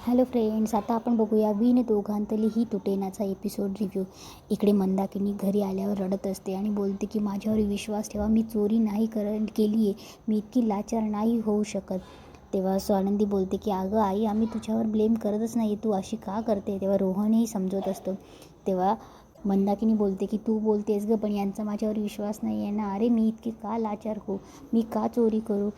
Hello friends, आता आपण बघूया विण दोघांतली ही तुटेनाचा एपिसोड रिव्ह्यू. इकडे मंदाकिनी घरी आल्यावर रडत असते आणि बोलते की माझ्यावर विश्वास ठेवा, मी चोरी नाही केली आहे, मी इतकी लाचार नाही होऊ शकत. तेव्हा स्वानंदी बोलते की अगं आई, आम्ही तुझ्यावर ब्लेम करतच नाही, तू अशी का करते. तेव्हा रोहनही समजवत असतो. तेव्हा मंदाकिनी बोलते की तू बोलतेस गं, पण यांचा माझ्यावर विश्वास नाही आहे ना. अरे मी इतकी का लाचार हो, मी का चोरी करू,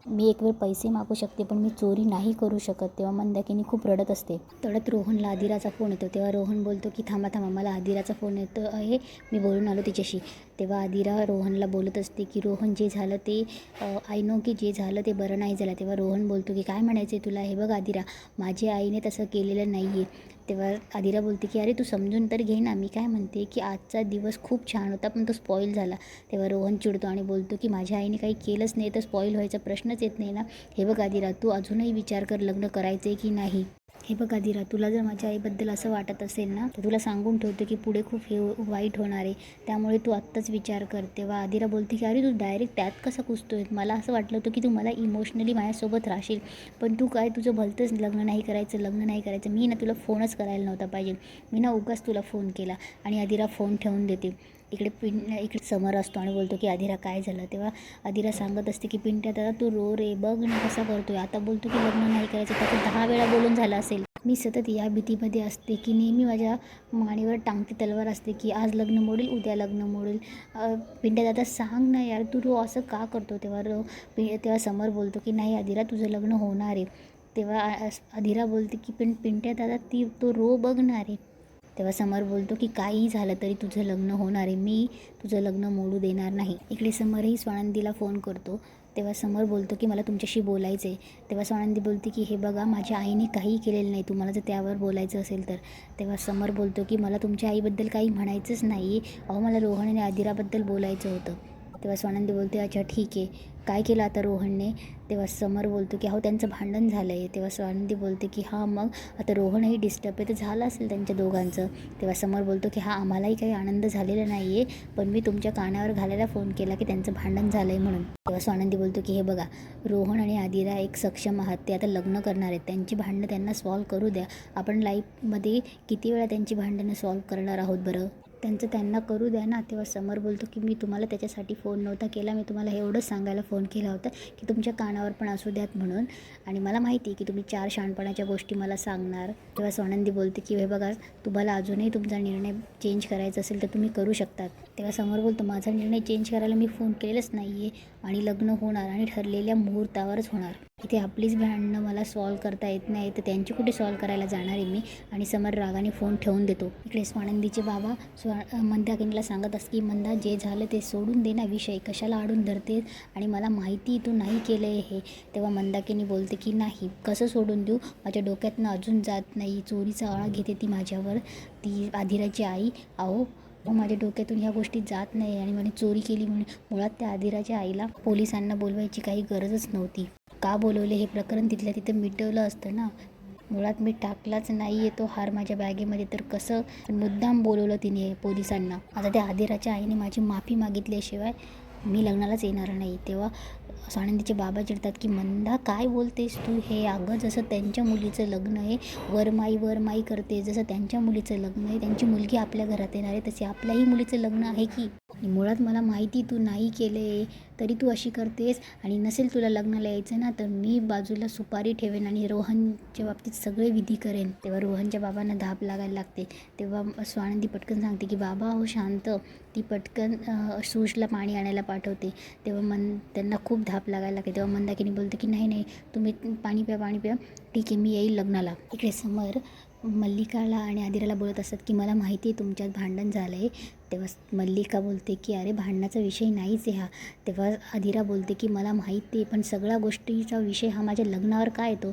मी एक वेळ पैसे मागू शकते पण मी चोरी नाही करू शकत. तेव्हा मंदाकिनी खूप रडत असते. तेवढ्यात रोहनला आदिराचा फोन येतो. तेव्हा रोहन बोलतो की थांबा थांबा, मला आदिराचा फोन येतो आहे, मी बोलून आलो तिच्याशी. तेव्हा आदिरा रोहनला बोलत असते की रोहन, जे झालं ते आय नो की जे झालं ते बरं नाही झालं. तेव्हा रोहन बोलतो की काय म्हणायचं आहे तुला. हे बघ आदिरा, माझ्या आईने तसं केलेलं नाही आहे. तेव्हा आदिरा बोलते की अरे तू समजून तर घे ना, मी काय म्हणते की आजचा दिवस खूप छान होता पण तो स्पॉईल झाला. तेव्हा रोहन चिडतो आणि बोलतो की माझ्या आईने काही केलंच नाही तर स्पॉईल व्हायचा प्रश्नच येत नाही ना. हे बघ आदिरा, तू अजूनही विचार कर लग्न करायचं आहे की नाही. हे बघ आदिरा, तुला जर माझ्या आईबद्दल असं वाटत असेल ना तर तुला सांगून ठेवतो की पुढे खूप वाईट होणार आहे, त्यामुळे तू आत्ताच विचार कर. तेव्हा आदिरा बोलते की अरे तू डायरेक्ट त्यात कसं घुसतोय, मला असं वाटलं होतं की तू मला इमोशनली माझ्यासोबत राहशील, पण तू काय तुझं भलतंच लग्न नाही करायचं. मी ना तुला फोनच करायला नव्हता पाहिजे, मी ना उगाच तुला फोन केला. आणि आदिरा फोन ठेवून देते. इकडे समर असतो आणि बोलतो की आदिरा काय झालं. तेव्हा आदिरा सांगत असते की पिंट्या दादा तू रो रे, बघ ना कसा करतोय, आता बोलतो की लग्न नाही करायचं, त्याचं 10 वेळा बोलून झालं असेल. मी सतत या भीतीमध्ये असते की नेहमी माझ्या मानेवर टांगती तलवार असते की आज लग्न मोडेल, उद्या लग्न मोडेल. पिंट्या दादा सांग ना यार, तू असं का करतो. तेव्हा समर बोलतो की नाही आदिरा, तुझं लग्न होणार आहे. तेव्हा आदिरा बोलते की पिंट्या दादा तो रो बघणार आहे. तेव्हा समर बोलतो की काहीही झालं तरी तुझं लग्न होणार आहे, मी तुझं लग्न मोडू देणार नाही. इकडे समरही स्वानंदीला फोन करतो. तेव्हा समर बोलतो की मला तुमच्याशी बोलायचं आहे. तेव्हा स्वानंदी बोलते की हे बघा, माझ्या आईने काहीही केलेलं नाही, तुम्हाला जर त्यावर बोलायचं असेल तर. तेव्हा समर बोलतो की मला तुमच्या आईबद्दल काही म्हणायचंच नाही, अहो मला रोहन आणि आदिराबद्दल बोलायचं होतं. तेव्हा स्वानंदी बोलते अच्छा ठीक आहे, काय केलं आता रोहनने. तेव्हा समर बोलतो की अहो त्यांचं भांडण झालं आहे. तेव्हा स्वानंदी बोलते की हां मग आता रोहनही डिस्टर्ब आहे, तर झालं असेल त्यांच्या दोघांचं. तेव्हा समर बोलतो की हां आम्हालाही काही आनंद झालेला नाही आहे, पण मी तुमच्या कानावर घालायला फोन केला की त्यांचं भांडण झालं आहे म्हणून. तेव्हा स्वानंदी बोलतो की हे बघा, रोहन आणि आदिरा एक सक्षम आहात, ते आता लग्न करणार आहेत, त्यांची भांडणं त्यांना सॉल्व करू द्या. आपण लाईफमध्ये किती वेळा त्यांची भांडणं सॉल्व करणार आहोत बरं, त्यांचं त्यांना करू द्या ना. तेव्हा समर बोलतो की मी तुम्हाला त्याच्यासाठी फोन नव्हता केला, मी तुम्हाला एवढंच सांगायला फोन केला होता की तुमच्या कानावर पण असू द्यात म्हणून, आणि मला माहिती आहे की तुम्ही 4 शहाणपणाच्या गोष्टी मला सांगणार. तेव्हा स्वानंदी बोलते की हे बघा, तुम्हाला अजूनही तुमचा निर्णय चेंज करायचा असेल तर तुम्ही करू शकतात. तेव्हा समर बोलतो माझा निर्णय चेंज करायला मी फोन केलेलाच नाही आहे, आणि लग्न होणार आणि ठरलेल्या मुहूर्तावरच होणार. इथे आपलीच भांडणं मला सॉल्व करता येत नाही तर त्यांची कुठे सॉल्व करायला जाणार आहे मी. आणि समर रागाने फोन ठेवून देतो. इकडे स्वानंदीचे बाबा मंदाकिनीला सांगत असते की मंदा, जे झालं ते सोडून दे ना, विषय कशाला आडून धरतेस, आणि मला माहिती तू नाही केलं आहे हे. तेव्हा मंदाकिनी बोलते की नाही, कसं सोडून देऊ, माझ्या डोक्यातनं अजून जात नाही, चोरीचा आळा घेते ती माझ्यावर, ती आदिराची आई. अहो माझ्या डोक्यातून ह्या गोष्टी जात नाही, आणि मला चोरी केली म्हणून. मुळात त्या आदिराच्या आईला पोलिसांना बोलवायची काही गरजच नव्हती. का बोलवले, हे प्रकरण तिथल्या तिथं मिटवलं असतं ना. मुळात मी टाकलाच नाही आहे तो हार माझ्या बॅगेमध्ये, तर कसं मुद्दाम बोलवलं तिने पोलिसांना. आता त्या आदिराच्या आईने माझी माफी मागितल्याशिवाय मी लग्नालाच येणार नाही. तेव्हा स्वानंदीचे बाबा चिडतात की मंदा काय बोलतेस तू हे, अगं जसं त्यांच्या मुलीचं लग्न आहे, वरमाई करते, जसं त्यांच्या मुलीचं लग्न आहे, त्यांची मुलगी आपल्या घरात येणार आहे, तसे आपल्याही मुलीचं लग्न आहे की. मुळात मला माहिती तू नाही केलं आहे तरी तू अशी करतेस, आणि नसेल तुला लग्नाला यायचं ना तर मी बाजूला सुपारी ठेवेन आणि रोहनच्या बाबतीत सगळे विधी करेन. तेव्हा रोहनच्या बाबांना धाप लागायला लागते. तेव्हा स्वानंदी पटकन सांगते की बाबा हो शांत. ती पटकन सुशला पाणी आणायला पाठवते. तेव्हा त्यांना खूप धाप लागायला लागते. तेव्हा मंदाकिनी बोलते की नाही तुम्ही पाणी प्या, ठीक आहे मी येईल लग्नाला. इकडे समर मल्लिकाला आणि आदिराला बोलत असतात की मला माहिती आहे तुमच्यात भांडण झालं आहे. तेव्हा मल्लिका बोलते की अरे भांडणाचा विषय नाहीच आहे हा. तेव्हा आदिरा बोलते की मला माहिती आहे, पण सगळ्या गोष्टीचा विषय हा माझ्या लग्नावर काय येतो.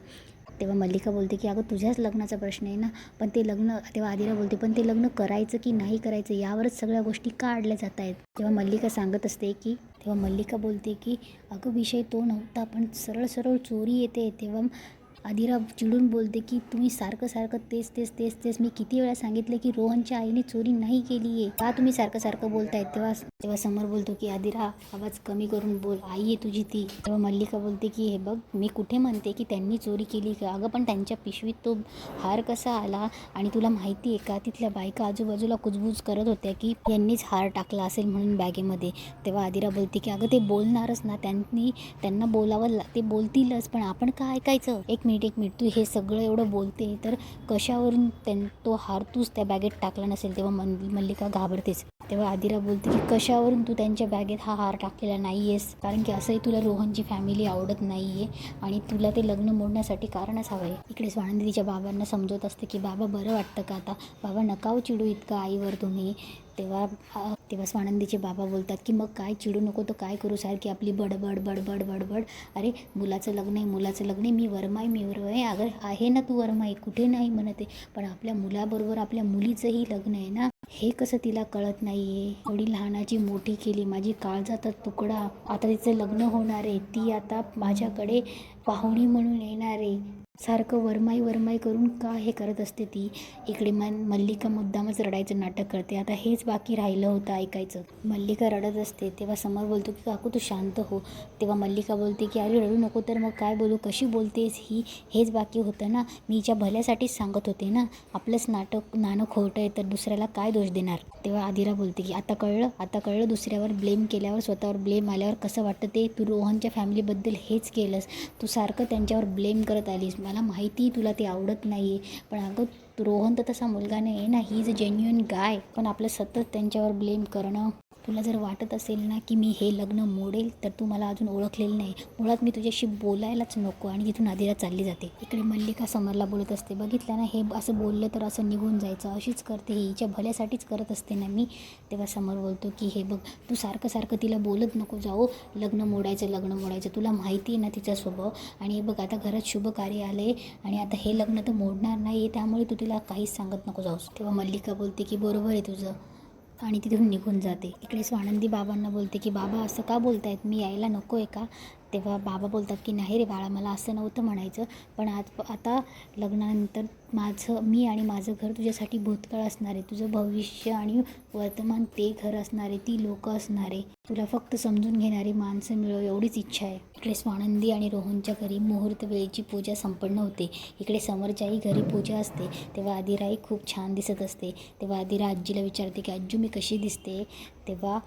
तेव्हा मल्लिका बोलते की अगं तुझ्याच लग्नाचा प्रश्न आहे ना, पण ते लग्न. तेव्हा आदिरा बोलते पण ते लग्न करायचं की नाही करायचं यावरच सगळ्या गोष्टी का अडल्या जात आहेत. तेव्हा मल्लिका बोलते की अगं विषय तो नव्हता, पण सरळ चोरी येते. तेव्हा आदिरा चिडून बोलते की तुम्ही सारखं सारखं तेच मी किती वेळा सांगितलं की रोहनच्या आईने चोरी नाही केली आहे, का तुम्ही सारखं सारखं बोलतायत. तेव्हा समर बोलतो की आदिरा आवाज कमी करून बोल, आई आहे तुझी ती. तेव्हा मल्लिका बोलते की हे बघ, मी कुठे म्हणते की त्यांनी चोरी केली का, अगं पण त्यांच्या पिशवीत तो हार कसा आला, आणि तुला माहिती आहे का तिथल्या बायका आजूबाजूला कुजबूज करत होत्या की यांनीच हार टाकला असेल म्हणून बॅगेमध्ये. तेव्हा आदिरा बोलते की अगं ते बोलणारच ना, त्यांना बोलावं, ते बोलतीलच, पण आपण का ऐकायचं. एक मिनिट तू हे सगळं एवढं बोलते तर कशावरून तो हार तूच त्या बॅगेत टाकला नसेल. तेव्हा मल्लिका घाबरतेच. तेव्हा आदिरा बोलते की कशावरून तू त्यांच्या बॅगेत हा हार टाकलेला नाही आहेस, कारण की असंही तुला रोहनची फॅमिली आवडत नाही आहे आणि तुला ते लग्न मोडण्यासाठी कारणच हवं आहे. इकडे स्वानंदी तिच्या बाबांना समजवत असते की बाबा बरं वाटतं का आता, बाबा नकाव चिडू इतकं आईवर तुम्ही. तेव्हा स्वानंदीचे बाबा बोलतात की मग काय चिडू नको तर काय करू, सारखी आपली बडबड. अरे मुलाचं लग्न आहे, मी वर्मा आहे. अगर आहे ना तू वर्मा आहे, कुठे नाही म्हणते, पण आपल्या मुलाबरोबर आपल्या मुलीचंही लग्न आहे ना, हे कसं तिला कळत नाही आहे. एवढी लहानाची मोठी केली, माझी काळजाचा तुकडा, आता तिचं लग्न होणार आहे, ती आता माझ्याकडे पाहुणी म्हणून येणार आहे. सारखं वरमाई करून का हे करत असते ती. इकडे मल्लिका मुद्दामच रडायचं नाटक करते. आता हेच बाकी राहिलं होतं ऐकायचं. मल्लिका रडत असते तेव्हा समर बोलतो की काकू तू शांत हो. तेव्हा मल्लिका बोलते की अरे रडू नको तर मग काय बोलू, कशी बोलतेस हेच बाकी होतं ना, मी हिच्या भल्यासाठीच सांगत होते ना, आपलंच नाणं खोटं आहे तर दुसऱ्याला काय दोष देणार. तेव्हा आदिरा बोलते की आता कळलं दुसऱ्यावर ब्लेम केल्यावर स्वतःवर ब्लेम आल्यावर कसं वाटतं ते. तू रोहनच्या फॅमिलीबद्दल हेच केलंस, तू सारखं त्यांच्यावर ब्लेम करत आलीस. मला माहिती तुला ते आवडत नाही आहे, पण अगं रोहन तर तसा मुलगा नाही आहे ना, ही इज अ जेन्युइन गाय. पण आपलं सतत त्यांच्यावर ब्लेम करणं, तुला जर वाटत असेल ना की मी हे लग्न मोडेल तर तू मला अजून ओळखलेलं नाही, मुळात मी तुझ्याशी बोलायलाच नको. आणि तिथून आदिरा चालली जाते. इकडे मल्लिका समरला बोलत असते, बघितलं ना हे असं बोललं तर असं निघून जायचं, अशीच करते ही, हिच्या भल्यासाठीच करत असते ना मी. तेव्हा समर बोलतो की हे बघ, तू सारखं तिला बोलत नको जाऊ, लग्न मोडायचं, तुला माहिती आहे ना तिचा स्वभाव. आणि हे बघ आता घरात शुभ कार्य आले आणि आता हे लग्न तर मोडणार नाही, त्यामुळे तू तिला काहीच सांगत नको जाऊस. तेव्हा मल्लिका बोलते की बरोबर आहे तुझं, आणि तिथून निघून जाते. इकडे स्वानंदी बाबांना बोलते की बाबा असं का बोलतायत, मी यायला नको आहे का. तेव्हा बाबा बोलतात की नाही रे बाळा, मला असं नव्हतं म्हणायचं, पण आता लग्नानंतर मी आणि माझं घर तुझ्यासाठी भूतकाळ असणार आहे, तुझं भविष्य आणि वर्तमान ते घर असणार आहे, ती लोकं असणार आहे, तुला फक्त समजून घेणारी माणसं मिळो एवढीच इच्छा आहे. इकडे स्वानंदी आणि रोहनच्या घरी मुहूर्त वेळेची पूजा संपन्न होते. इकडे समरच्याही घरी पूजा असते. तेव्हा आदिराई खूप छान दिसत असते. तेव्हा आदिरा आजीला विचारते की आज्जू मी कशी दिसते. तेव्हा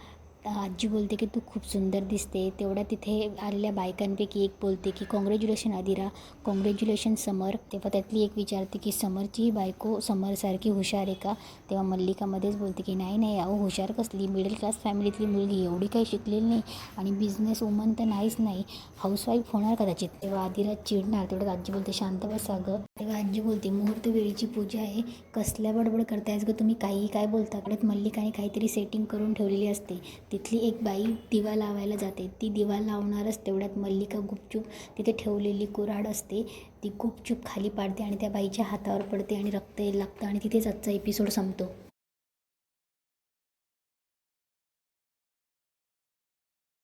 आजी बोलते की तू खूप सुंदर दिसते. तेवढ्या तिथे आलेल्या बायकांपैकी एक बोलते की कॉंग्रॅच्युलेशन आदिरा, कॉंग्रॅच्युलेशन समर. तेव्हा त्यातली एक विचारते की समरचीही बायको समरसारखी हुशार आहे का. तेव्हा मल्लिकामध्येच बोलते की नाही अहो हुशार कसली, मिडल क्लास फॅमिलीतली मुलगी, एवढी काही शिकलेली नाही आणि बिझनेस वुमन तर नाहीच नाही, हाऊसवाईफ होणार कदाचित. तेव्हा आदिरा चिडणार, तेवढ्यात आजी बोलते शांत बसा गं. तेव्हा आजी बोलते मुहूर्त वेळीची पूजा आहे, कसल्या बडबड करतायच गं तुम्ही, काही काय बोलता. परत मल्लिकाने काहीतरी सेटिंग करून ठेवलेली असते. तिथली एक बाई दिवा लावायला जाते, ती दिवा लावणारच तेवढ्यात मल्लिका गुपचूप तिथे ठेवलेली कुऱ्हाड असते ती गुपचूप खाली पाडते आणि त्या बाईच्या हातावर पडते आणि रक्त यायला लागतं आणि तिथेच आजचा एपिसोड संपतो.